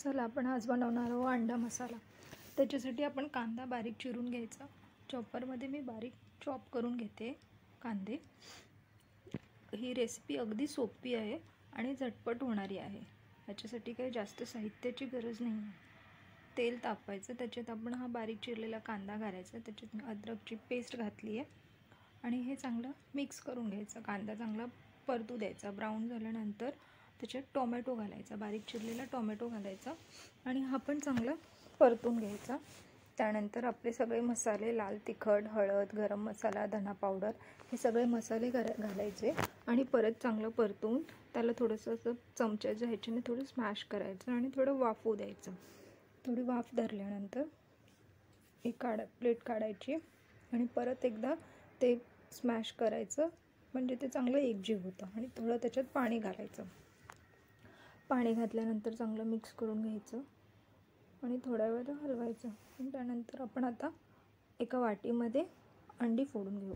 चला आपण आज बनवणार आहोत अंडा मसाला। त्याच्यासाठी आपण कांदा बारीक चिरून घ्यायचा। चॉपरमध्ये मी बारीक चॉप करून घेते कांदे। ही रेसिपी अगदी सोपी आहे आणि झटपट होणारी आहे। याच्यासाठी काही जास्त साहित्याची गरज नाही आहे। तेल तापवायचं, त्याच्यात आपण हा बारीक चिरलेला कांदा घालायचा। त्याच्यात अद्रकची पेस्ट घातली आहे आणि हे चांगलं मिक्स करून घ्यायचं। कांदा चांगला परतू द्यायचा। ब्राऊन झाल्यानंतर त्याच्यात टोमॅटो घालायचा, बारीक चिरलेला टोमॅटो घालायचा आणि हा पण चांगला परतून घ्यायचा। त्यानंतर आपले सगळे मसाले, लाल तिखट, हळद, गरम मसाला, धना पावडर हे सगळे मसाले घालायचे आणि परत चांगलं परतून त्याला थोडंसं असं चमच्याच्या ह्याच्याने थोडं स्मॅश करायचं आणि थोडं वाफू द्यायचं। थोडी वाफ धरल्यानंतर एक प्लेट काढायची आणि परत एकदा ते स्मॅश करायचं, म्हणजे ते चांगलं एकजीव होतं। आणि थोडं त्याच्यात पाणी घालायचं। पाणी घातल्यानंतर चांगलं मिक्स करून घ्यायचं आणि थोड्या वेळ हलवायचं। आणि त्यानंतर आपण आता एका वाटीमध्ये अंडी फोडून घेऊ।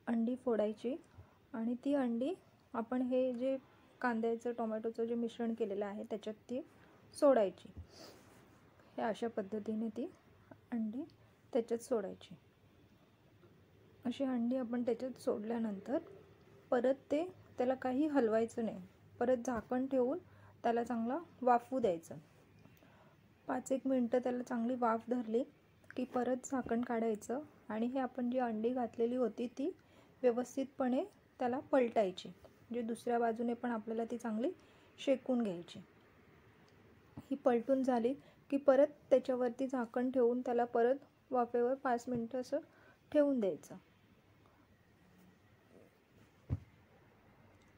अंडी फोडायची आणि ती अंडी आपण हे जे कांद्याचं टोमॅटोचं जे मिश्रण केलेलं आहे त्याच्यात ती सोडायची। हे अशा पद्धतीने ती अंडी त्याच्यात सोडायची। अशी अंडी आपण त्याच्यात सोडल्यानंतर परत त्याला काही हलवायचं नाही। परत झाकण ठेवून त्याला चांगला वाफू द्यायचं। 5-1 मिनिटं त्याला चांगली वाफ धरली की परत झाकण काढायचं आणि हे आपण जी अंडी घातलेली होती ती व्यवस्थितपणे त्याला पलटायची। म्हणजे दुसऱ्या बाजूने पण आपल्याला ती चांगली शेकून घ्यायची। ही पलटून झाली की परत त्याच्यावरती झाकण ठेवून त्याला परत वाफेवर 5 मिनिटं असं ठेवून द्यायचं।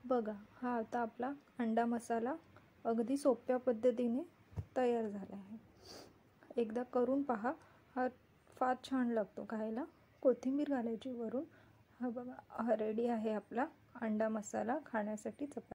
बघा, हा आता आपला अंडा मसाला अगदी सोप्या पद्धतीने तयार झाला आहे। एकदा करून पहा, हा फार छान लागतो खायला। कोथिंबीर घालायची वरून। हा बघा, हा रेडी आहे आपला अंडा मसाला खाण्यासाठी चपाती।